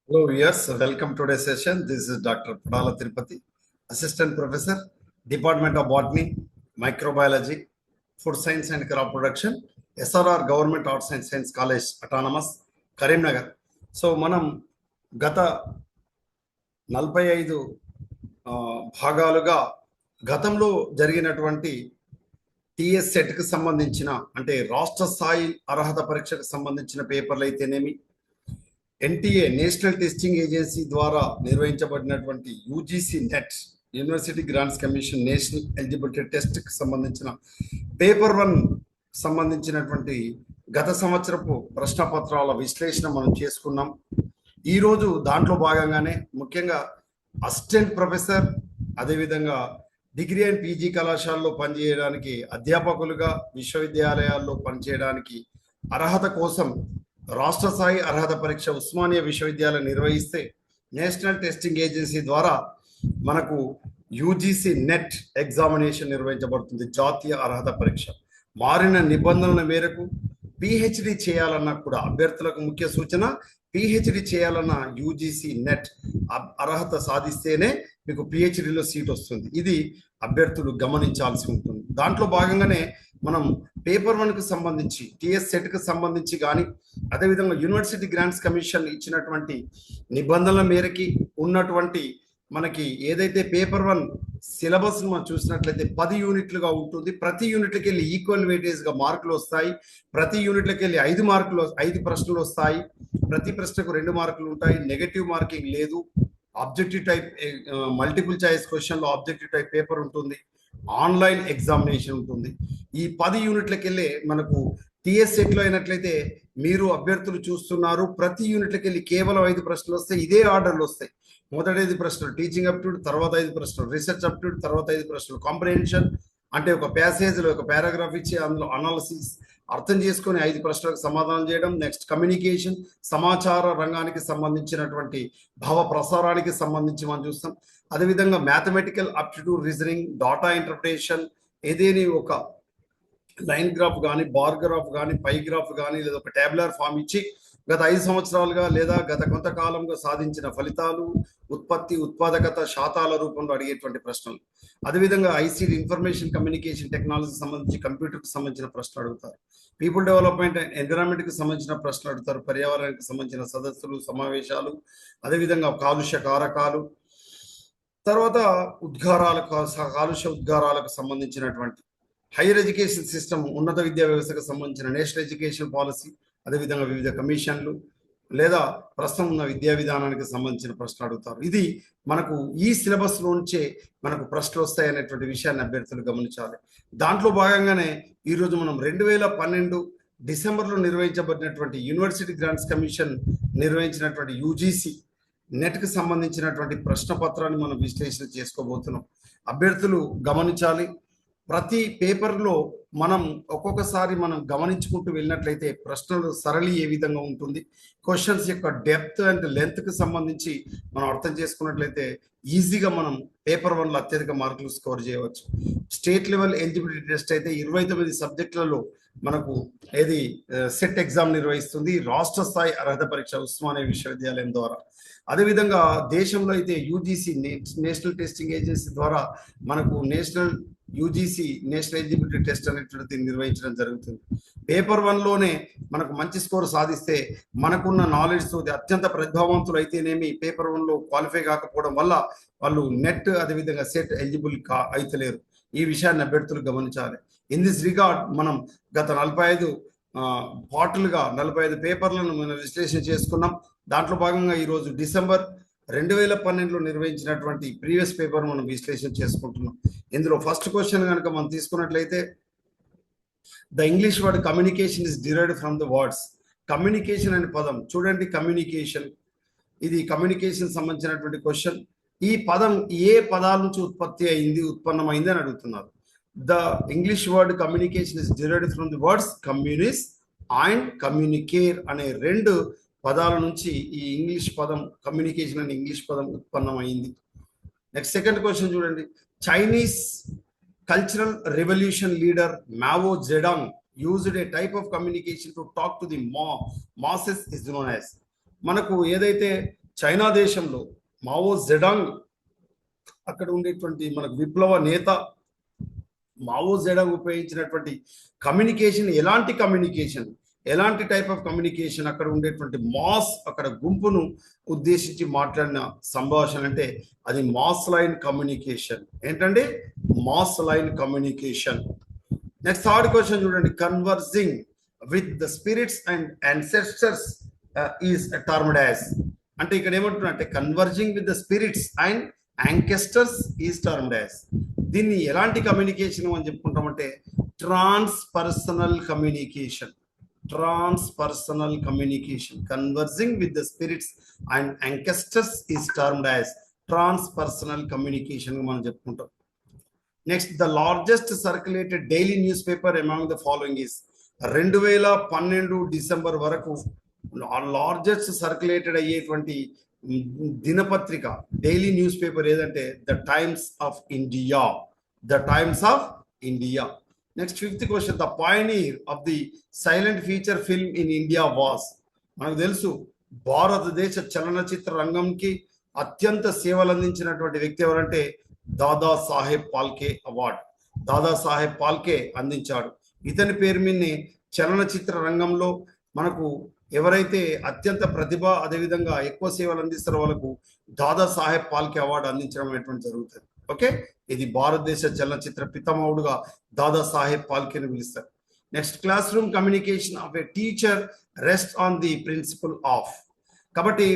Hello, yes, welcome to today's session. This is Dr. Padala Tirupati, Assistant Professor, Department of Botany, Microbiology, Food Science and Crop Production, SRR Government Arts and Science College, Autonomous, Karimnagar. So మనం గత 45 భాగాలుగా గతంలో జరిగినటువంటి TS సెట్కి సంబంధించిన అంటే రాష్ట్ర స్థాయి అర్హత పరీక్షకు సంబంధించిన పేపర్లు అయితేనేమి, ఎన్టీఏ నేషనల్ టెస్టింగ్ ఏజెన్సీ ద్వారా నిర్వహించబడినటువంటి UGC NET university grants commission national eligibility టెస్ట్కి సంబంధించిన పేపర్ 1 సంబంధించినటువంటి గత సంవత్సరపు ప్రశ్నపత్రాల విశ్లేషణ మనం చేసుకున్నాం. ఈరోజు దాంట్లో భాగంగానే ముఖ్యంగా అసిస్టెంట్ ప్రొఫెసర్, అదేవిధంగా డిగ్రీ అండ్ పీజీ కళాశాలలో పనిచేయడానికి, అధ్యాపకులుగా విశ్వవిద్యాలయాల్లో పనిచేయడానికి అర్హత కోసం రాష్ట్ర స్థాయి అర్హత పరీక్ష ఉస్మానియా విశ్వవిద్యాలయం నిర్వహిస్తే నేషనల్ టెస్టింగ్ ఏజెన్సీ ద్వారా మనకు యూజీసీ నెట్ ఎగ్జామినేషన్ నిర్వహించబడుతుంది. జాతీయ అర్హత పరీక్ష మారిన నిబంధనల మేరకు పిహెచ్డి చేయాలన్నా కూడా అభ్యర్థులకు ముఖ్య సూచన, పిహెచ్డి చేయాలన్న యూజీసీ నెట్ అర్హత సాధిస్తేనే మీకు పిహెచ్డిలో సీట్ వస్తుంది. ఇది అభ్యర్థులు గమనించాల్సి ఉంటుంది. దాంట్లో భాగంగానే మనం పేపర్ 1కు సంబంధించి టిఎస్ సెట్కి సంబంధించి కానీ, అదేవిధంగా యూనివర్సిటీ గ్రాంట్స్ కమిషన్ ఇచ్చినటువంటి నిబంధనల మేరకి ఉన్నటువంటి మనకి ఏదైతే పేపర్ 1 సిలబస్ మనం చూసినట్లయితే 10 యూనిట్లుగా ఉంటుంది. ప్రతి యూనిట్లకి వెళ్ళి ఈక్వల్ వెయిటేజ్గా మార్కులు వస్తాయి. ప్రతి యూనిట్లకి వెళ్ళి 5 ప్రశ్నలు వస్తాయి. ప్రతి ప్రశ్నకు 2 మార్కులు ఉంటాయి. నెగటివ్ మార్కింగ్ లేదు. ఆబ్జెక్టివ్ టైప్ మల్టిపుల్ చాయిస్ క్వశ్చన్లో ఆబ్జెక్టివ్ టైప్ పేపర్ ఉంటుంది. ఆన్లైన్ ఎగ్జామినేషన్ ఉంటుంది. ఈ 10 యూనిట్లకి వెళ్ళి మనకు టిఎస్ సెట్లో అయినట్లయితే మీరు అభ్యర్థులు చూస్తున్నారు, ప్రతి యూనిట్లకి వెళ్ళి కేవలం 5 ప్రశ్నలు వస్తాయి. ఇదే ఆర్డర్లో వస్తాయి. మొదటి 5 ప్రశ్నలు టీచింగ్ అప్టిట్యూడ్, తర్వాత 5 ప్రశ్నలు రీసెర్చ్ అప్టిట్యూడ్, తర్వాత 5 ప్రశ్నలు కాంప్రిహెన్షన్, అంటే ఒక ప్యాసేజ్లో ఒక పారాగ్రాఫ్ ఇచ్చి అందులో అనాలిసిస్ అర్థం చేసుకొని 5 ప్రశ్నలకు సమాధానం చేయడం. నెక్స్ట్ కమ్యూనికేషన్, సమాచార రంగానికి సంబంధించినటువంటి భావ ప్రసారానికి సంబంధించి మనం చూస్తాం. అదేవిధంగా mathematical aptitude, reasoning, data interpretation, ఏదేని ఒక లైన్ గ్రాఫ్ కానీ, బార్ గ్రాఫ్ కానీ, పై గ్రాఫ్ కానీ, లేదా ఒక ట్యాబులర్ ఫామ్ ఇచ్చి గత 5 సంవత్సరాలుగా లేదా గత కొంతకాలంగా సాధించిన ఫలితాలు, ఉత్పత్తి, ఉత్పాదకత శాతాల రూపంలో అడిగేటువంటి ప్రశ్నలు. అదేవిధంగా ఐసీటీ, ఇన్ఫర్మేషన్ కమ్యూనికేషన్ టెక్నాలజీకి సంబంధించి కంప్యూటర్కి సంబంధించిన ప్రశ్నలు అడుగుతారు. పీపుల్ డెవలప్మెంట్ అండ్ ఎన్విరాన్మెంట్కి సంబంధించిన ప్రశ్నలు అడుగుతారు. పర్యావరణానికి సంబంధించిన సదస్సులు, సమావేశాలు, అదేవిధంగా కాలుష్య కారకాలు, తర్వాత కాలుష్య ఉద్గారాలకు సంబంధించినటువంటి హైయర్ ఎడ్యుకేషన్ సిస్టమ్, ఉన్నత విద్యా వ్యవస్థకు సంబంధించిన నేషనల్ ఎడ్యుకేషన్ పాలసీ, అదేవిధంగా వివిధ కమిషన్లు లేదా ప్రస్తుతం ఉన్న విద్యా విధానానికి సంబంధించిన ప్రశ్నలు అడుగుతారు. ఇది మనకు ఈ సిలబస్ నుంచే మనకు ప్రశ్నలు వస్తాయనేటువంటి విషయాన్ని అభ్యర్థులు గమనించాలి. దాంట్లో భాగంగానే ఈరోజు మనం 2012 డిసెంబర్లో నిర్వహించబడినటువంటి యూనివర్సిటీ గ్రాంట్స్ కమిషన్ నిర్వహించినటువంటి యూజీసీ నెట్కి సంబంధించినటువంటి ప్రశ్న పత్రాన్ని మనం విశ్లేషణ చేసుకోబోతున్నాం. అభ్యర్థులు గమనించాలి. ప్రతి పేపర్లో మనం ఒక్కొక్కసారి మనం గమనించుకుంటూ వెళ్ళినట్లయితే ప్రశ్నలు సరళి ఏ విధంగా ఉంటుంది, క్వశ్చన్స్ యొక్క డెప్త్ అండ్ లెంత్కి సంబంధించి మనం అర్థం చేసుకున్నట్లయితే ఈజీగా మనం పేపర్ 1లో అత్యధిక మార్కులు స్కోర్ చేయవచ్చు. స్టేట్ లెవెల్ ఎలిజిబిలిటీ టెస్ట్ అయితే 29 సబ్జెక్టులలో మనకు ఏది సెట్ ఎగ్జామ్ నిర్వహిస్తుంది రాష్ట్ర స్థాయి అర్హత పరీక్ష ఉస్మానియా విశ్వవిద్యాలయం ద్వారా. అదేవిధంగా దేశంలో అయితే యూజీసీ నేషనల్ టెస్టింగ్ ఏజెన్సీ ద్వారా మనకు యూజీసీ నేషనల్ ఎలిజిబిలిటీ టెస్ట్ అనేటువంటిది నిర్వహించడం జరుగుతుంది. పేపర్ 1లోనే మనకు మంచి స్కోర్ సాధిస్తే మనకున్న నాలెడ్జ్తో అత్యంత ప్రతిభావంతులు అయితేనేమి పేపర్ 1లో క్వాలిఫై కాకపోవడం వల్ల వాళ్ళు నెట్ అదేవిధంగా సెట్ ఎలిజిబుల్ అయితలేరు. ఈ విషయాన్ని అభ్యర్థులు గమనించాలి. ఇన్ దిస్ రిగార్డ్ మనం గత 45 పార్టులుగా 45 పేపర్లను మనం విశ్లేషణ చేసుకున్నాం. దాంట్లో భాగంగా ఈరోజు డిసెంబర్ 2012లో నిర్వహించినటువంటి ప్రీవియస్ పేపర్ మనం విశ్లేషణ చేసుకుంటున్నాం. ఇందులో ఫస్ట్ క్వశ్చన్ కనుక మనం తీసుకున్నట్లయితే the English word communication is derived from the words. Communication అనే పదం చూడండి, కమ్యూనికేషన్, ఇది కమ్యూనికేషన్ సంబంధించినటువంటి క్వశ్చన్. ఈ పదం ఏ పదాల నుంచి ఉత్పన్నమైంది అని అడుగుతున్నారు. The English word communication is derived from the words communis and communicare అనే 2 పదాల నుంచి ఈ ఇంగ్లీష్ పదం, కమ్యూనికేషన్ అనే ఇంగ్లీష్ పదం ఉత్పన్నమైంది. నెక్స్ట్ సెకండ్ క్వశ్చన్ చూడండి. Chinese cultural revolution leader Mao Zedong used A type of communication to talk to the masses is known as. మనకు ఏదైతే చైనా దేశంలో మావో జెడాంగ్ అక్కడ ఉండేటువంటి మనకు విప్లవ నేత మావో జెడాంగ్ ఉపయోగించినటువంటి కమ్యూనికేషన్ ఎలాంటి టైప్ ఆఫ్ కమ్యూనికేషన్, అక్కడ ఉండేటువంటి మాస్, అక్కడ గుంపును ఉద్దేశించి మాట్లాడిన సంభాషణ అంటే అది మాస్ లైన్ కమ్యూనికేషన్. ఏంటండి? Mass line communication. Next third question చూడండి. Conversing with the spirits and ancestors is termed as. అంటే ఇక్కడ ఏమంటున్నా అంటే converging with the spirits and ancestors is termed as. దీన్ని ఎలాంటి కమ్యూనికేషన్ అని చెప్పుకుంటామంటే transpersonal communication. Conversing with the spirits and ancestors is termed as transpersonal communication మనం చెప్పుకుంటాం. Next, the largest circulated daily news paper among the following is. 2012 December వరకు largest circulated అయ్యేటువంటి దినపత్రిక daily news paper ఏదంటే the times of India. Next, fifth question. The Pioneer of the silent feature film in India was. మనకు తెలుసు భారతదేశ చలనచిత్ర రంగంకి అత్యంత సేవలు అందించినటువంటి వ్యక్తి ఎవరంటే దాదాసాహెబ్ పాల్కే అవార్డ్. దాదాసాహెబ్ పాల్కే అందించాడు. ఇతని పేరు మీదనే చలనచిత్ర రంగంలో మనకు ఎవరైతే అత్యంత ప్రతిభ అదేవిధంగా ఎక్కువ సేవలు అందిస్తారో వాళ్ళకు దాదాసాహెబ్ పాల్కే అవార్డు అందించడం అనేటువంటి జరుగుతుంది. ఓకే, ఇది భారతదేశ చలనచిత్ర పితామహుడుగా దాదాసాహెబ్ పాల్కేని పిలుస్తారు. Next, classroom communication of a teacher rest on the principle of. కాబట్టి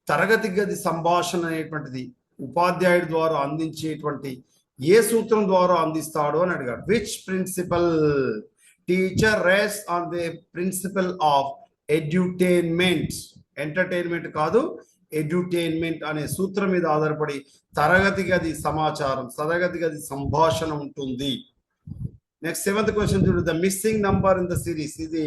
తరగతి గది సంభాషణ అనేటువంటిది ఉపాధ్యాయుడి ద్వారా అందించేటువంటి ఏ సూత్రం ద్వారా అందిస్తాడో అని అడిగాడు. Which principle? Teacher rest on the principle of edutainment. Entertainment కాదు, ఎడ్యుటైన్మెంట్ అనే సూత్రం మీద ఆధారపడి తరగతి గది సమాచారం, తరగతి గది సంభాషణ ఉంటుంది. నెక్స్ట్, సెవెంత్ క్వశ్చన్ చూడు. The missing number in the series. ఇది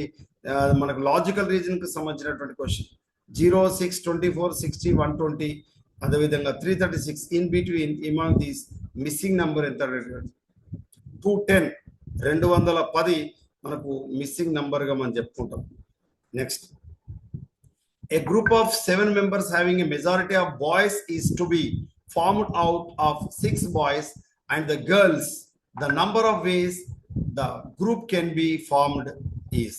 మనకు లాజికల్ రీజన్ కి సంబంధించినటువంటి క్వశ్చన్. 0, 6, 24, 60, 120 అదేవిధంగా 336. In between among these missing number ఎంత? 210. 210 మనకు మిస్సింగ్ నంబర్ గా మనం చెప్పుకుంటాం. Next, a group of 7 members having a majority of boys is to be formed out of 6 boys and the girls. The number of ways the group can be formed is.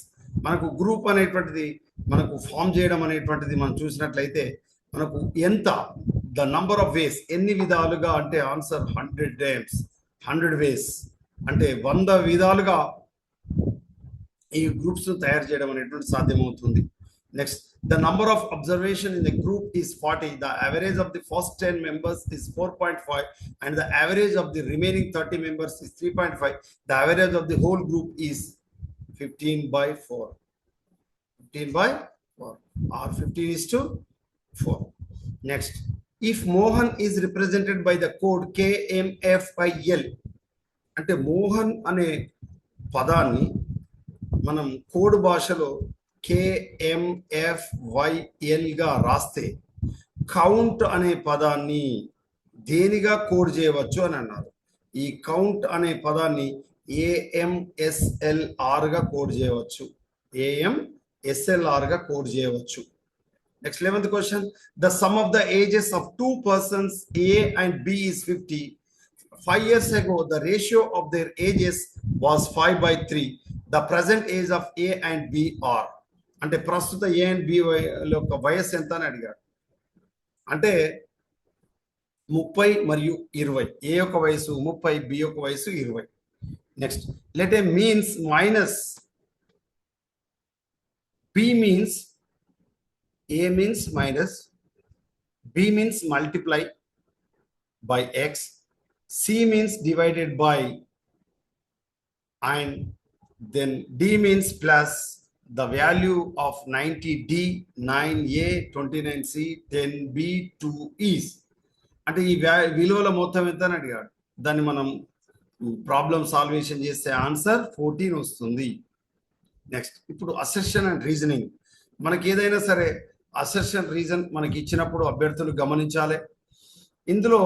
మనకు group అనేటువంటిది మనకు form చేయడం అనేటువంటిది మనం చూసినట్లయితే మనకు ఎంత, the number of ways, ఎన్ని విధాలుగా అంటే ఆన్సర్ 100 times, 100 ways అంటే 100 విధాలుగా ఈ గ్రూప్స్ తయారు చేయడం అనేటువంటి సాధ్యమవుతుంది. Next, the number of observation in the group is 40. The average of the first 10 members is 4.5 and the average of the remaining 30 members is 3.5. The average of the whole group is 15/4. 15/4 or 15:4. Next, if Mohan is represented by the code KMFIL అంటే మోహన్ అనే పదాన్ని మనం code భాషలో KMFYL గా రాస్తే count అనే పదాన్ని దేనిగా code చేయవచ్చు అని అన్నారు. ఈ కౌంట్ అనే పదాన్ని AMSLR గా కోడ్ చేయవచ్చు. AMSLR గా కోడ్ చేయవచ్చు. Next, 11th question. The sum of the ages of 2 persons A and B is 50. 5 years ago the ratio of their ages was 5/3. The present age of A and B are. అంటే ప్రస్తుత ఏ and B యొక్క వయస్సు ఎంత అని అడిగాడు. అంటే 30 మరియు 20. ఏ యొక్క వయసు 30, బి యొక్క వయసు 20. Next, let A means minus B means A means minus B means multiply by X, C means divided by and then D means plus the value of 90D, 9A, 29C, 10B, 2 is. అంటే ఈ విలువల మొత్తం ఎంత అని అడిగాడు. దాన్ని మనం problem salvation చేస్తే ఆన్సర్ 14 వస్తుంది. నెక్స్ట్, ఇప్పుడు అసెర్షన్ అండ్ రీజనింగ్. మనకి ఏదైనా సరే అసెర్షన్ రీజన్ మనకి ఇచ్చినప్పుడు అభ్యర్థులు గమనించాలి. ఇందులో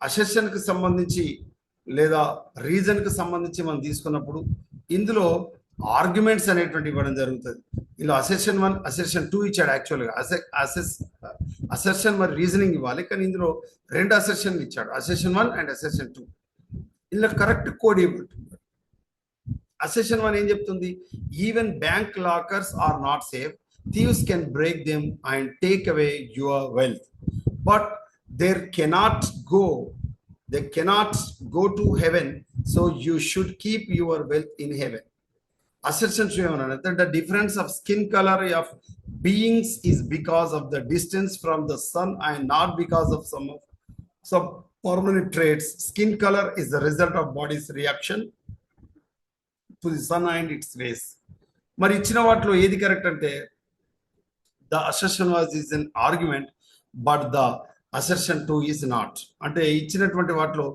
అసెర్షన్ కి సంబంధించి లేదా రీజన్ కి సంబంధించి మనం తీసుకున్నప్పుడు ఇందులో ఆర్గ్యుమెంట్స్ అనేటువంటి ఇవ్వడం జరుగుతుంది. ఇలా అసెర్షన్ 1, అసెర్షన్ 2 ఇచ్చాడు. యాక్చువల్గా అసెర్షన్ మరి రీజనింగ్ ఇవ్వాలి, కానీ ఇందులో 2 అసెర్షన్లు ఇచ్చాడు, అసెర్షన్ 1 అండ్ అసెర్షన్ 2. ఇందులో కరెక్ట్ కోడ్ ఏమంటుంది? అసెర్షన్ 1 ఏం చెప్తుంది? Even bank lockers are not safe, thieves can break them and take away your wealth, but there cannot go they cannot go to heaven, so you should keep your wealth in heaven. Assertion that the difference of skin color of beings is because of the distance from the sun and not because of some permanent traits. Skin color is the result of body's reaction to the sun and its rays. మరి ఇచ్చిన వాటిలో ఏది correct అంటే the assertion was is an argument, but the assertion 2 is not. అంటే ఇచ్చినటువంటి వాటిలో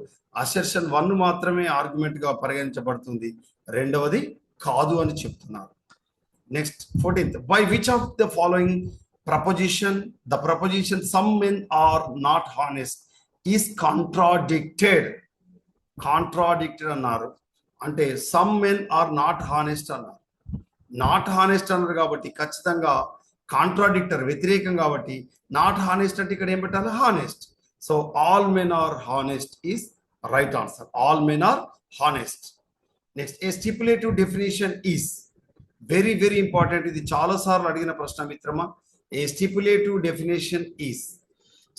assertion 1 మాత్రమే argument గా పరిగణించబడుతుంది, రెండవది కాదు అని చెప్తున్నారు. Next 14th, by which of the following proposition the proposition some men are not honest is contradicted అన్నారు. అంటే some men are not honest అన్నారు, నాట్ హానెస్ట్ అన్నారు కాబట్టి ఖచ్చితంగా కాంట్రాడిక్టర్, వ్యతిరేకం కాబట్టి నాట్ హానెస్ట్ అంటే ఇక్కడ ఏం పెట్టాలి? Honest. So all men are honest is right answer. All men are honest. Next, a stipulative definition is very very important. ఇది చాలా సార్లు అడిగిన ప్రశ్న మిత్రమా. A stipulative definition is,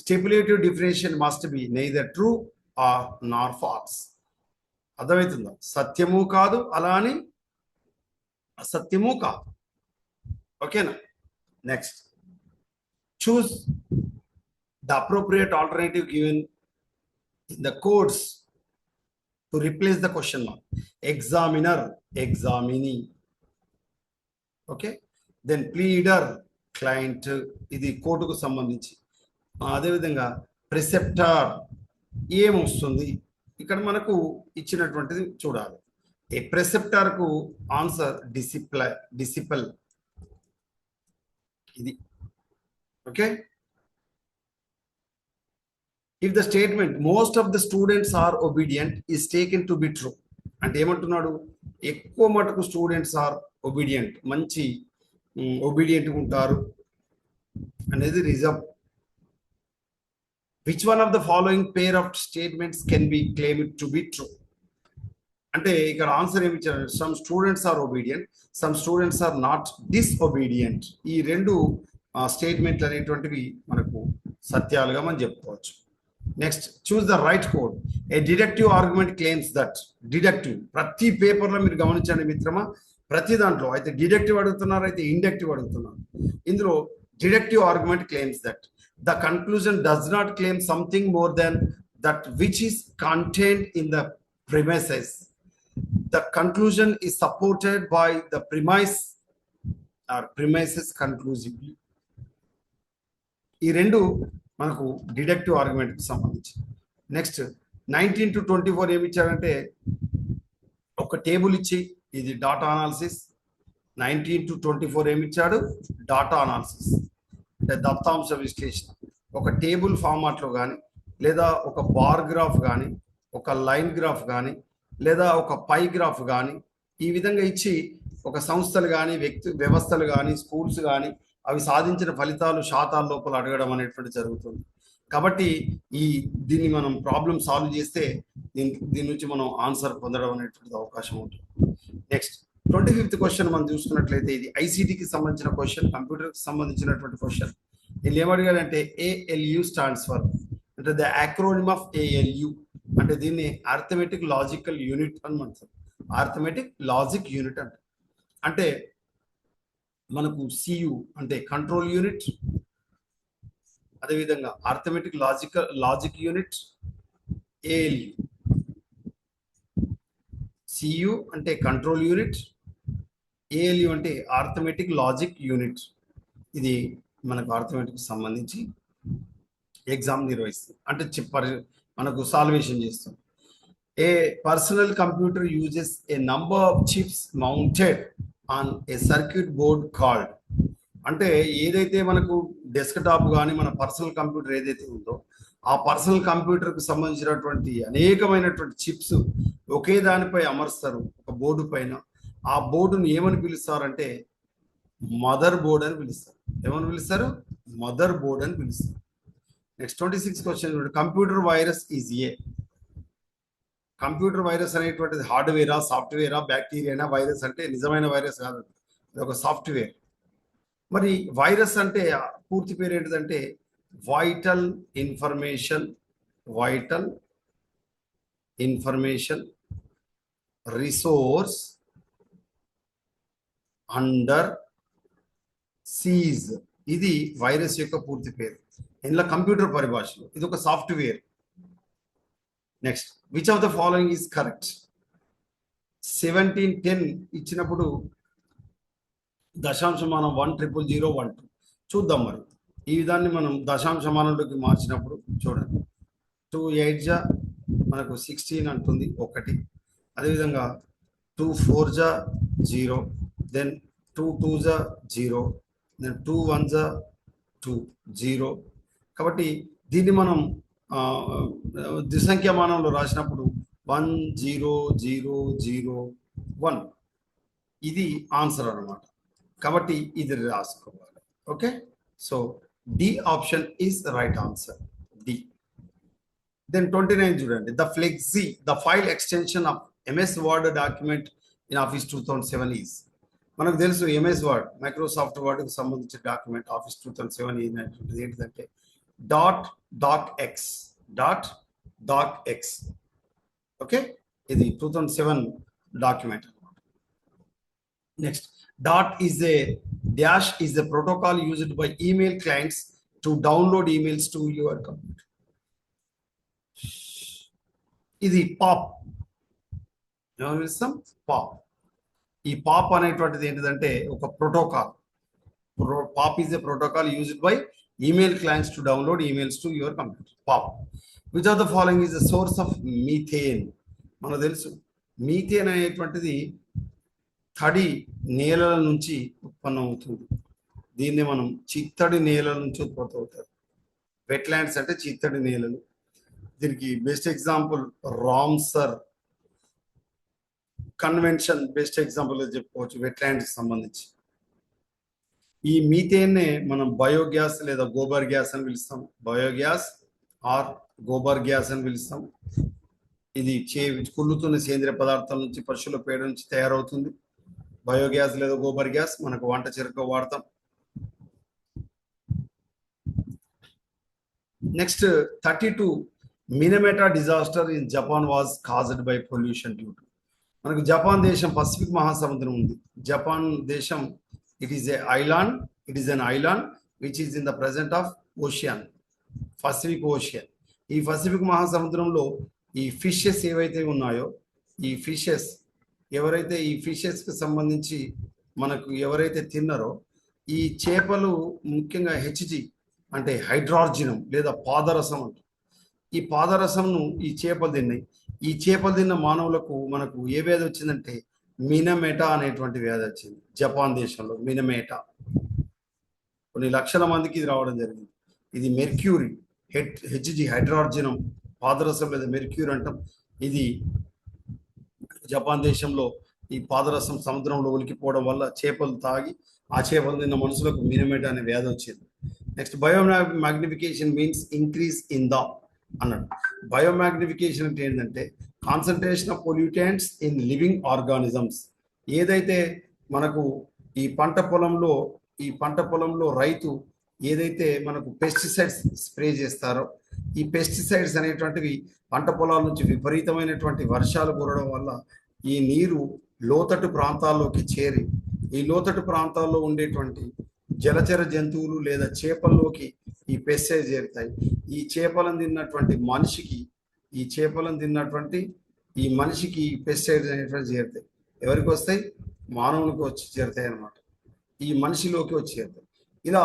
stipulative definition must be neither true or nor false. అర్థమవుతుందా? సత్యము కాదు, అలా అని అసత్యము కాదు. ఓకేనా? Next, choose the appropriate alternative given in the codes to replace the question mark. Examiner, examinee. Okay, then pleader, client. ఇది కోర్టుకు సంబంధించి. అదేవిధంగా ప్రిసెప్టర్ ఏమొస్తుంది ఇక్కడ మనకు ఇచ్చినటువంటిది చూడాలి. ఏ ప్రిసెప్టర్ కు ఆన్సర్ డిసిపుల్ ఇది. Okay, if the statement most of the students are obedient is taken to be true, అంటే ఏమంటున్నాడు? ఎక్కువ మటుకు స్టూడెంట్స్ ఆర్ ఒబీడియంట్, మంచి ఒబీడియంట్ ఉంటారు అనేది రిజం. which one of the following pair of statements can be claimed to be true? అంటే ఇక్కడ answer ఏమి ఇచ్చారు? Some students are obedient, some students are not disobedient. ఈ రెండు స్టేట్మెంట్లు అనేటువంటివి మనకు సత్యాలుగా మనం చెప్పుకోవచ్చు. Next, choose the right code. A deductive argument claims that. Deductive ప్రతి పేపర్లో మీరు గమనించండి మిత్రమా, ప్రతి దాంట్లో అయితే డిడక్టివ్ అడుగుతున్నారు, అయితే ఇండక్టివ్ అడుగుతున్నారు. ఇందులో deductive argument claims that the conclusion does not claim something more than that which is contained in the premises. The conclusion is supported by the premise or premises conclusively. ఈ రెండు మనకు deductive argument కి సంబంధించి. Next 19 to 24 ఏమి ఇచ్చారంటే ఒక table ఇచ్చి ఇది డాటా అనాలిసిస్. 19 to 24 ఏమి ఇచ్చాడు? డాటా అనాలిసిస్ అంటే దత్తాంశ విశ్లేషణ. ఒక టేబుల్ ఫార్మాట్లో కానీ, లేదా ఒక బార్ గ్రాఫ్ కానీ, ఒక లైన్ గ్రాఫ్ కానీ, లేదా ఒక పై గ్రాఫ్ కానీ, ఈ విధంగా ఇచ్చి ఒక సంస్థలు కానీ, వ్యవస్థలు కానీ, స్కూల్స్ కానీ అవి సాధించిన ఫలితాలు శాతాల లోపల అడగడం అనేటువంటి జరుగుతుంది. కాబట్టి దీన్ని మనం ప్రాబ్లం సాల్వ్ చేస్తే దీని నుంచి మనం ఆన్సర్ పొందడం అనేటువంటి అవకాశం ఉంటుంది. నెక్స్ట్ 25th క్వశ్చన్ మనం చూసుకున్నట్లయితే ఇది ఐసిటికి సంబంధించిన క్వశ్చన్, కంప్యూటర్కి సంబంధించినటువంటి క్వశ్చన్. వీళ్ళు ఏమడిగారంటే ALU స్టాండ్స్ ఫర్, అంటే ద యాక్రోనిమ్ ఆఫ్ ALU అంటే దీన్ని అర్థమెటిక్ లాజికల్ యూనిట్ అని అంటారు. అర్థమెటిక్ లాజిక్ యూనిట్ అంటే మనకు CU అంటే కంట్రోల్ యూనిట్, అదేవిధంగా arithmetic logic unit ALU. CU అంటే కంట్రోల్ యూనిట్, ALU అంటే అర్థమెటిక్ లాజిక్ యూనిట్. ఇది మనకు అర్థమెటిక్ సంబంధించి ఎగ్జామ్ నిర్వహిస్తుంది, అంటే మనకు సాల్వేషన్ చేస్తాం. A personal computer uses a number of chips mounted on a circuit board called. అంటే ఏదైతే మనకు డెస్క్టాప్ కానీ మన పర్సనల్ కంప్యూటర్ ఏదైతే ఉందో ఆ పర్సనల్ కంప్యూటర్కి సంబంధించినటువంటి అనేకమైనటువంటి చిప్స్ ఒకే దానిపై అమరుస్తారు ఒక బోర్డు పైన. ఆ బోర్డును ఏమని పిలుస్తారంటే మదర్ బోర్డ్ అని పిలుస్తారు. ఏమని పిలుస్తారు? మదర్ బోర్డ్ అని పిలుస్తారు. Next 26 question, computer virus is a. Computer virus అనేటువంటిది హార్డ్వేరా, సాఫ్ట్వేరా, బ్యాక్టీరియానా? వైరస్ అంటే నిజమైన వైరస్ కాదు, అది ఒక సాఫ్ట్వేర్. మరి వైరస్ అంటే పూర్తి పేరు ఏంటిదంటే vital information, vital information resource under seize. ఇది వైరస్ యొక్క పూర్తి పేరు. ఇందులో కంప్యూటర్ పరిభాషలో ఇది ఒక software. Next, which of the following is correct? 1710 ఇచ్చినప్పుడు దశాంశమానం 10001 చూద్దాం. మరి ఈ విధాన్ని మనం దశాంశమానంలోకి మార్చినప్పుడు చూడండి, 2 8 జా మనకు 16 అంటుంది ఒకటి. అదేవిధంగా 2 4 జా 0, దెన్ 2 2 జా 0, దెన్ 2 1 జా 2 0. కాబట్టి దీన్ని మనం ద్విసంఖ్యమానంలో రాసినప్పుడు 1 0 0 0 1 ఇది ఆన్సర్ అన్నమాట. కాబట్టి ఇది రాసుకోవాలి. Okay, so D option is right answer, D. Then 29 చూడండి, the file extension of MS Word document in office 2007 is. మనకు తెలుసు ఎంఎస్ వర్డ్ మైక్రోసాఫ్ట్ వర్డ్కి సంబంధించిన డాక్యుమెంట్ ఆఫీస్ 2007 ఏంటిదంటే .docx. ఓకే, ఇది 2007 document. Next, dash is a protocol used by email clients to download emails to your computer. ఇది pop. Pop. ఈ pop అనేటువంటిది ఏంటిదంటే ఒక protocol. Pop is a protocol used by email clients to download emails to your computer. Pop. Which of the following is the source of methane? మనకు తెలుసు methane అనేటువంటిది తడి నేలల నుంచి ఉత్పన్నమవుతుంది. దీన్ని మనం చిత్తడి నేలల నుంచి ఉత్పత్తి అవుతారు. వెట్లాండ్స్ అంటే చిత్తడి నేలలు. దీనికి best example Ramsar convention best example చెప్పుకోవచ్చు వెట్లాండ్స్ సంబంధించి. ఈ మీథేన్నే మనం బయోగ్యాస్ లేదా గోబర్ గ్యాస్ అని పిలుస్తాం. బయోగ్యాస్ ఆర్ గోబర్ గ్యాస్ అని పిలుస్తాం. ఇది కుళ్ళుతున్న సేంద్రియ పదార్థాల నుంచి, పశువుల పేడ నుంచి తయారవుతుంది. బయోగ్యాస్ లేదా గోబర్ గ్యాస్ మనకు వంట చెరుకు వాడతాం. Next 32, Minamata disaster in Japan was caused by pollution due to. మనకు జపాన్ దేశం పసిఫిక్ మహాసముద్రం ఉంది. జపాన్ దేశం it is an island which is in the present of ocean, Pacific ocean. ఈ పసిఫిక్ మహాసముద్రంలో ఈ ఫిషెస్ ఏవైతే ఉన్నాయో, ఈ ఫిషెస్ ఎవరైతే ఈ ఫిషెస్కి సంబంధించి మనకు ఎవరైతే తిన్నారో ఈ చేపలు ముఖ్యంగా హెచ్జి అంటే హైడ్రార్జినం లేదా పాదరసం అంటారు. ఈ పాదరసంను ఈ చేపలు తిన్నాయి. ఈ చేపలు తిన్న మానవులకు మనకు ఏ వ్యాధి వచ్చిందంటే మినమెటా అనేటువంటి వ్యాధి వచ్చింది జపాన్ దేశంలో. మినమెటా కొన్ని లక్షల మందికి ఇది రావడం జరిగింది. ఇది మెర్క్యూరీ, హెచ్జి హైడ్రార్జినం పాదరసం లేదా మెర్క్యూరీ అంటాం. ఇది జపాన్ దేశంలో ఈ పాదరసం సముద్రంలో ఒలికిపోవడం వల్ల చేపలు తాగి ఆ చేపలు తిన్న మనుషులకు మినమెటా అనే వ్యాధి వచ్చింది. Next, biomagnification means increase in the అన్నాడు. బయోమాగ్నిఫికేషన్ అంటే ఏంటంటే concentration of pollutants in living organisms. ఏదైతే మనకు ఈ పంట పొలంలో రైతు ఏదైతే మనకు పెస్టిసైడ్స్ స్ప్రే చేస్తారో, ఈ పెస్టిసైడ్స్ అనేటువంటివి పంట పొలాల నుంచి విపరీతమైనటువంటి వర్షాలు కురవడం వల్ల ఈ నీరు లోతట్టు ప్రాంతాల్లోకి చేరి ఈ లోతట్టు ప్రాంతాల్లో ఉండేటువంటి జలచర జంతువులు లేదా చేపల్లోకి ఈ పెస్టిసైడ్ చేరుతాయి. ఈ చేపలను తిన్నటువంటి మనిషికి పెస్టిసైడ్స్ అనేటువంటి చేరుతాయి. ఎవరికి వస్తాయి? మానవునికి వచ్చి చేరుతాయి అన్నమాట. ఈ మనిషిలోకి వచ్చి చేరుతాయి. ఇలా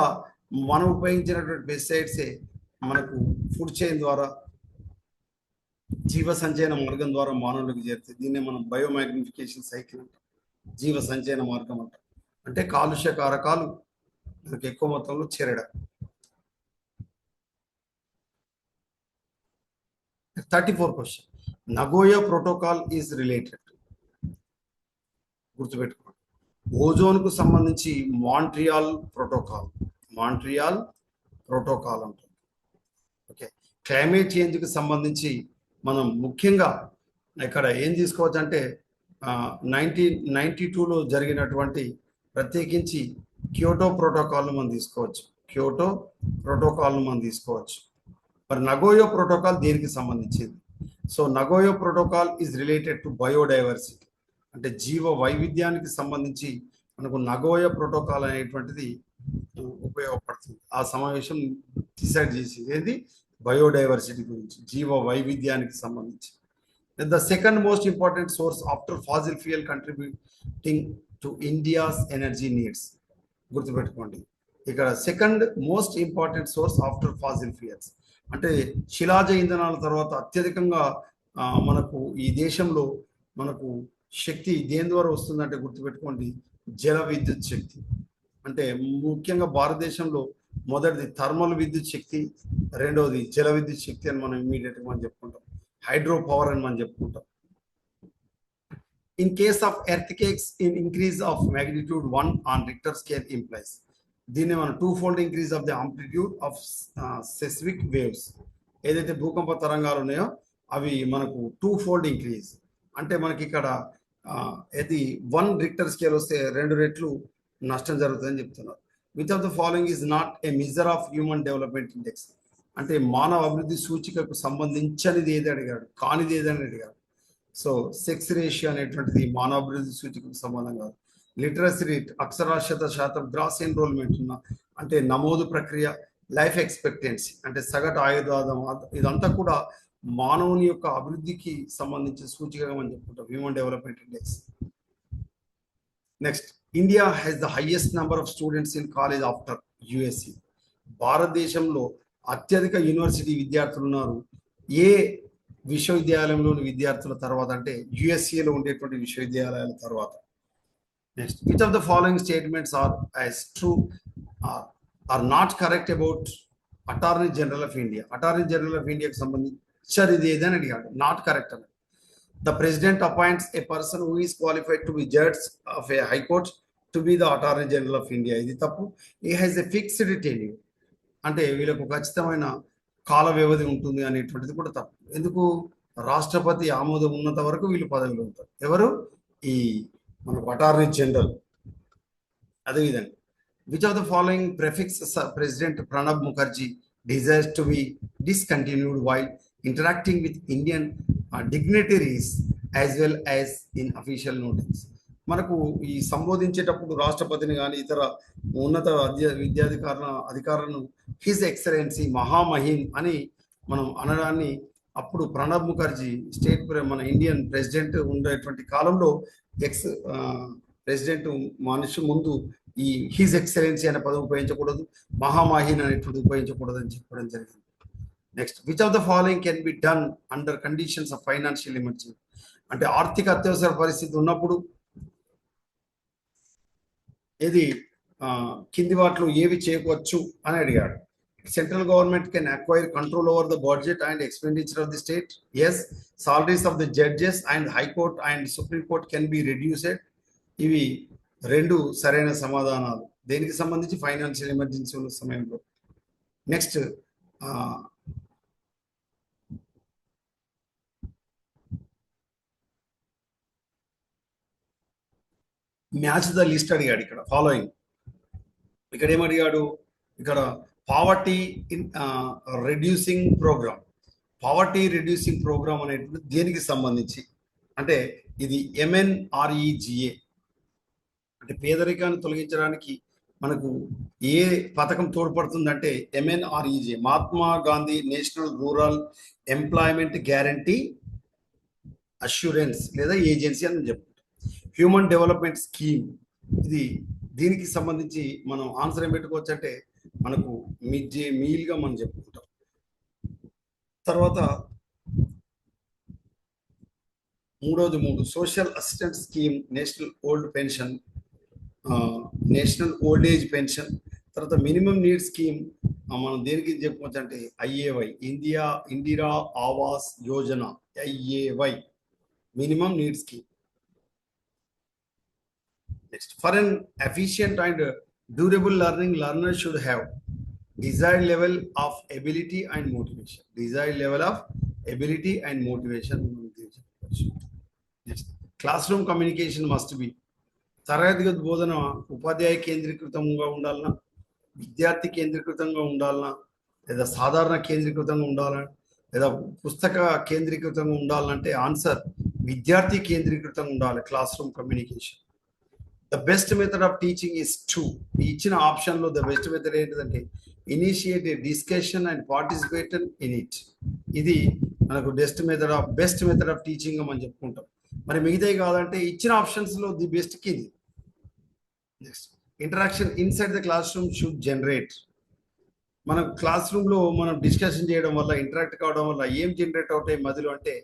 మనం ఉపయోగించినటువంటి పెస్టిసైడ్సే మనకు ఫుడ్ చైన్ ద్వారా, జీవ సంచయన మార్గం ద్వారా మానవులకు చేరుతాయి. దీన్నే మనం బయోమాగ్నిఫికేషన్ సైకిల్ అంటాం, జీవ సంచయన మార్గం అంటాం. అంటే కాలుష్య కారకాలు మనకు ఎక్కువ మొత్తంలో చేరడం. 34 question, Nagoya protocol is related. గుర్తుపెట్టుకోండి, ఓజోన్కు సంబంధించి మాంట్రియాల్ ప్రోటోకాల్ ఉంటుంది. ఓకే, క్లైమేట్ చేంజ్కి సంబంధించి మనం ముఖ్యంగా ఇక్కడ ఏం తీసుకోవచ్చు అంటే 1992లో జరిగినటువంటి ప్రత్యేకించి క్యోటో ప్రోటోకాల్ను మనం తీసుకోవచ్చు. క్యోటో ప్రోటోకాల్ను మనం తీసుకోవచ్చు. మరి నగోయో ప్రోటోకాల్ దేనికి సంబంధించింది? So నగోయో protocol is related to biodiversity, అంటే జీవ వైవిధ్యానికి సంబంధించి మనకు నగోయో ప్రోటోకాల్ అనేటువంటిది ఉపయోగపడుతుంది. ఆ సమావేశం డిసైడ్ చేసింది ఏంది? బయోడైవర్సిటీ గురించి, జీవ వైవిధ్యానికి సంబంధించి. The second most important source after Faasil fuel contributing to India's energy needs. గుర్తుపెట్టుకోండి, ఇక్కడ second most important source after fossil fuels అంటే శిలాజ ఇంధనాల తర్వాత అత్యధికంగా మనకు ఈ దేశంలో మనకు శక్తి దేని ద్వారా వస్తుందంటే గుర్తుపెట్టుకోండి, జల విద్యుత్ శక్తి. అంటే ముఖ్యంగా భారతదేశంలో మొదటిది థర్మల్ విద్యుత్ శక్తి, రెండవది జల విద్యుత్ శక్తి అని మనం ఇమీడియట్గా మనం చెప్పుకుంటాం. హైడ్రో పవర్ అని మనం చెప్పుకుంటాం. In case of earthquakes in increase of magnitude 1 on Richter scale implies, దీన్ని మనం 2-fold increase of the amplitude of seismic waves. ఏదైతే భూకంప తరంగాలు ఉన్నాయో అవి మనకు 2-fold ఇంక్రీజ్ అంటే మనకి ఇక్కడ ఇది 1 రిక్టర్ స్కేల్ వస్తే 2 రెట్లు నష్టం జరుగుతుందని చెప్తున్నారు. Which of the following is not a measure of human development index, అంటే మానవ అభివృద్ధి సూచికకు సంబంధించనిది ఏది అడిగాడు, కానిది ఏదని అడిగాడు. సో సెక్స్ రేషియో అనేటువంటిది మానవ అభివృద్ధి సూచికకు సంబంధం కాదు. లిటరసీ రేట్, అక్షరాస్యత శాతం, గ్రాస్ ఎన్రోల్మెంట్ ఉన్న అంటే నమోదు ప్రక్రియ, లైఫ్ ఎక్స్పెక్టెన్సీ అంటే సగటు ఆయుర్దాయం, ఇదంతా కూడా మానవుని యొక్క అభివృద్ధికి సంబంధించిన సూచికగా మనం చెప్పుకుంటాం, human development index. Next, India has the highest number of students in college after USC. భారతదేశంలో అత్యధిక యూనివర్సిటీ విద్యార్థులు ఉన్నారు ఏ విశ్వవిద్యాలయంలోని విద్యార్థుల తర్వాత అంటే యుఎస్సిలో ఉండేటువంటి విశ్వవిద్యాలయాల తర్వాత. Next, which of the following statements are as true or not correct about attorney general of India. Attorney general of ఇండియాకి సంబంధించి ఇది ఏదని అడిగాడు, నాట్ కరెక్ట్ అని. The president appoints a person who is qualified to be judge of a high court to be the attorney general of India. ఇది తప్పు. He has a fixed tenure, అంటే వీళ్ళకు ఖచ్చితమైన కాల వ్యవధి ఉంటుంది అనేటువంటిది కూడా తప్పు. ఎందుకు? రాష్ట్రపతి ఆమోదం ఉన్నంత వరకు వీళ్ళు పదవిలో ఉంటారు. ఎవరు? ఈ మనకు అటార్నీ జనరల్. అదేవిధంగా which of the following prefix president Pranab Mukherjee desires to be discontinued while interacting with Indian dignitaries as well as in official notice. మనకు ఈ సంబోధించేటప్పుడు రాష్ట్రపతిని కానీ ఇతర ఉన్నత అధికారులను హిజ్ ఎక్సలెన్సీ, మహామహిమ్ అని మనం అనడాన్ని అప్పుడు ప్రణబ్ ముఖర్జీ మన ఇండియన్ ప్రెసిడెంట్ ఉండేటువంటి కాలంలో ప్రెసిడెంట్ మనిషి ముందు ఈ హిజ్ ఎక్సలెన్సీ అనే పదం ఉపయోగించకూడదు, మహామహిన్ అనేటువంటి ఉపయోగించకూడదు అని చెప్పడం జరిగింది. Next, which of the following can be done under conditions of financial emergency, అంటే ఆర్థిక అత్యవసర పరిస్థితి ఉన్నప్పుడు ఏది కింది వాటిలో ఏవి చేయవచ్చు అని అడిగాడు. Central government can acquire control over the budget and expenditure of the state. Yes, salaries of the judges and high court and supreme court can be reduced. ఇవి రెండు సరైన సమాధానాలు దేనికి సంబంధించి? ఫైనాన్షియల్ ఎమర్జెన్సీ ఉన్న సమయంలో. నెక్స్ట్, మ్యాచ్ ద లిస్ట్ అడిగాడు. ఇక్కడ ఫాలోయింగ్, ఇక్కడ ఏమడిగాడు? ఇక్కడ poverty reducing program. Poverty reducing program అనేటువంటి దేనికి సంబంధించి అంటే ఇది MNREGA, అంటే పేదరికాన్ని తొలగించడానికి మనకు ఏ పథకం తోడ్పడుతుందంటే MNREGA, Mahatma Gandhi national rural employment guarantee assurance లేదా ఏజెన్సీ అని చెప్పుకుంటాం. హ్యూమన్ డెవలప్మెంట్ స్కీమ్, ఇది దీనికి సంబంధించి మనం ఆన్సర్ ఏం పెట్టుకోవచ్చు అంటే మనకు మిడ్ డే మీల్గా మనం చెప్పుకుంటాం. తర్వాత మూడోది social assistant scheme, national old age pension. తర్వాత మినిమం నీడ్ స్కీమ్ మనం దేనికి చెప్పుకోవచ్చు అంటే IAY, Indira Awas Yojana, IAY minimum need scheme. Next, for an efficient and durable learning, learner should have desired level of ability and motivation. Desired level of ability and motivation. Next, classroom communication must be తరగతి గది బోధన ఉపాధ్యాయ కేంద్రీకృతంగా ఉండాలన్నా, విద్యార్థి కేంద్రీకృతంగా ఉండాలన్నా, లేదా సాధారణ కేంద్రీకృతంగా ఉండాలన్నా, లేదా పుస్తక కేంద్రీకృతంగా ఉండాలంటే ఆన్సర్ విద్యార్థి కేంద్రీకృతంగా ఉండాలి. Class room communication. The best method of teaching is two. ఇచ్చిన ఆప్షన్లో ద బెస్ట్ మెథడ్ ఏంటిదంటే initiate A discussion and participate in it. ఇది మనకు బెస్ట్ మెథడ్ ఆఫ్ టీచింగ్ మనం చెప్పుకుంటాం. మరి మిగతాయి కాదంటే ఇచ్చిన ఆప్షన్స్లో ది బెస్ట్ కి ఇది. Next, interaction inside the class room should generate. మనం క్లాస్ రూమ్ లో మనం డిస్కషన్ చేయడం వల్ల, ఇంటరాక్ట్ కావడం వల్ల ఏం జనరేట్ అవుతాయి మధ్యలో అంటే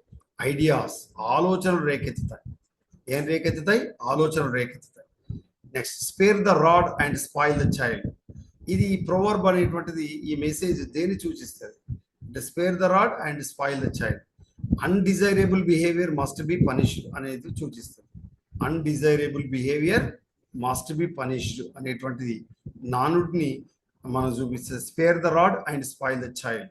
ఐడియాస్, ఆలోచనలు రేకెత్తుతాయి. ఏం రేకెత్తుతాయి? ఆలోచనలు రేకెత్తుతాయి. Next, spare the rod and spoil the child. ఇది ప్రొవర్బ్ అనేటువంటిది ఈ మెసేజ్ దేని సూచిస్తుంది అంటే spare the rod and spoil the child. Undesirable behaviour must be punished అనేది సూచిస్తుంది. Undesirable behaviour must be punished అనేటువంటిది నానుడిని మనం చూపిస్తుంది. Spare the rod and spoil the child.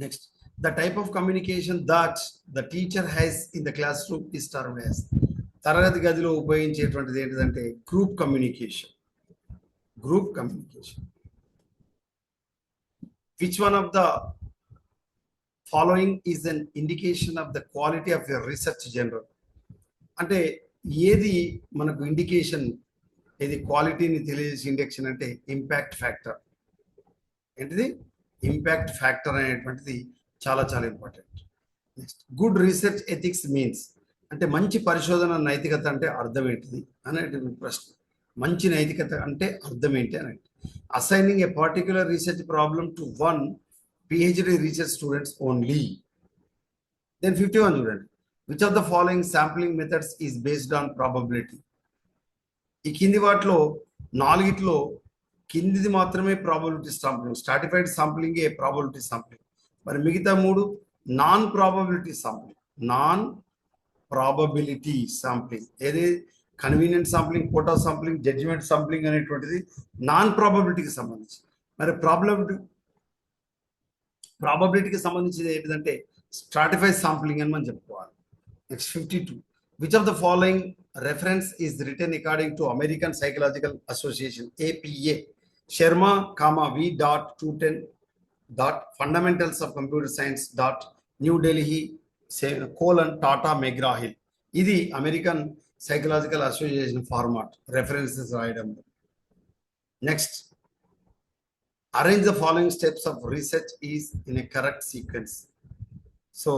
Next, the type of communication that the teacher has in the classroom is termed as. తరగతి గదిలో ఉపయోగించేటువంటిది ఏంటిదంటే group communication. Group communication. Which one of the following is an indication of the quality of your research general. అంటే ఏది మనకు indication, ఏది క్వాలిటీని తెలియజేసే induction అంటే ఇంపాక్ట్ ఫ్యాక్టర్. ఏంటిది? ఇంపాక్ట్ ఫ్యాక్టర్ అనేటువంటిది చాలా చాలా important. Next, good research ethics means అంటే మంచి పరిశోధన నైతికత అంటే అర్థం ఏంటిది అనేటువంటి ప్రశ్న. మంచి నైతికత అంటే అర్థం ఏంటి అని. Assigning a particular research problem to one PhD research students only. Then 51 చూడండి. Which of the following sampling methods is based on probability. ఈ కింది వాటిలో నాలుగిట్లో కిందిది మాత్రమే probability sampling. Stratified sampling a probability sampling. మరి మిగతా మూడు non probability sampling. Non probability sampling ఏది? Convenient sampling, quota sampling, judgement sampling అనేటువంటిది నాన్ ప్రాబబిలిటీకి సంబంధించి. మరి ప్రాబబిలిటీకి సంబంధించింది ఏంటిదంటే స్ట్రాటిఫైడ్ సాంప్లింగ్ అని మనం చెప్పుకోవాలి. Next 52. Which of the following reference is written according to American Psychological Association APA Sharma, V.210. Fundamentals of Computer Science. New Delhi Tata McGraw-Hill. ఇది American psychological association format references రాయడం. Next, arrange the following steps of research is in a correct sequence. So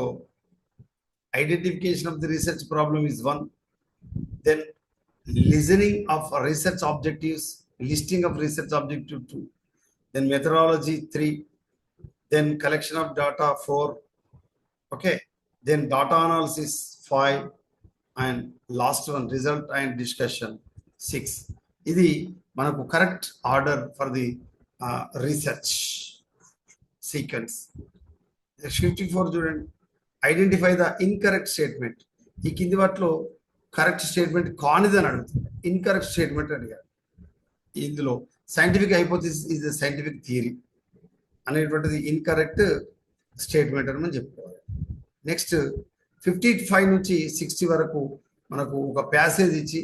identification of the research problem is one. Then listening of research objectives, listing of research objective 2. Then methodology 3. Then collection of data 4. Okay. Then data analysis 5. And last one result and discussion 6. ఇది మనకు correct order for the research sequence. 54 చూడండి. Identify the incorrect statement. ఈ కింది వాటిలో correct statement కానిదని అడుగుతుంది. Incorrect statement అడిగారు. ఇందులో scientific hypothesis is a scientific theory అనేటువంటిది ఇన్కరెక్ట్ స్టేట్మెంట్ అని మనం చెప్పుకోవాలి. నెక్స్ట్ 55 నుంచి 60 వరకు మనకు ఒక ప్యాసేజ్ ఇచ్చి,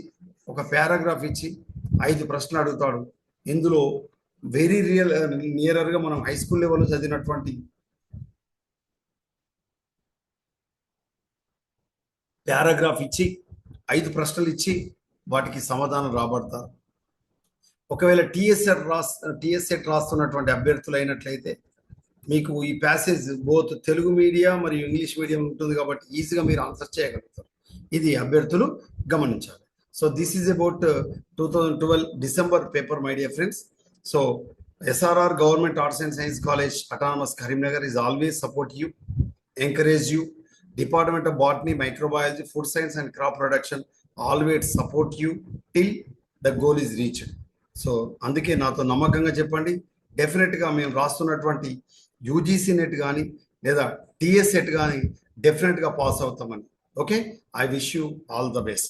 ఒక పారాగ్రాఫ్ ఇచ్చి 5 ప్రశ్నలు అడుగుతాడు. ఇందులో వెరీ నియరర్గా మనం హై స్కూల్ లెవెల్లో చదివినటువంటి పారాగ్రాఫ్ ఇచ్చి 5 ప్రశ్నలు ఇచ్చి వాటికి సమాధానం రాబడతారు. ఒకవేళ టీఎస్సెట్ రాస్తున్నటువంటి అభ్యర్థులు అయినట్లయితే మీకు ఈ ప్యాసేజ్ బోత్ తెలుగు మీడియా మరియు ఇంగ్లీష్ మీడియం ఉంటుంది కాబట్టి ఈజీగా మీరు ఆన్సర్ చేయగలుగుతారు. ఇది అభ్యర్థులు గమనించాలి. So this is about 2012 December paper, my dear friends. So SRR Government Arts and Science College Autonomous Karimnagar is always support you, encourage you. Department of Botany, Microbiology, Food Science and Crop Production always support you till the goal is reached. So అందుకే నాతో నమ్మకంగా చెప్పండి. డెఫినెట్గా మేము రాస్తున్నటువంటి UGC net కానీ లేదా TS set కానీ డెఫినెట్గా పాస్ అవుతామని. Okay, I wish you all the best.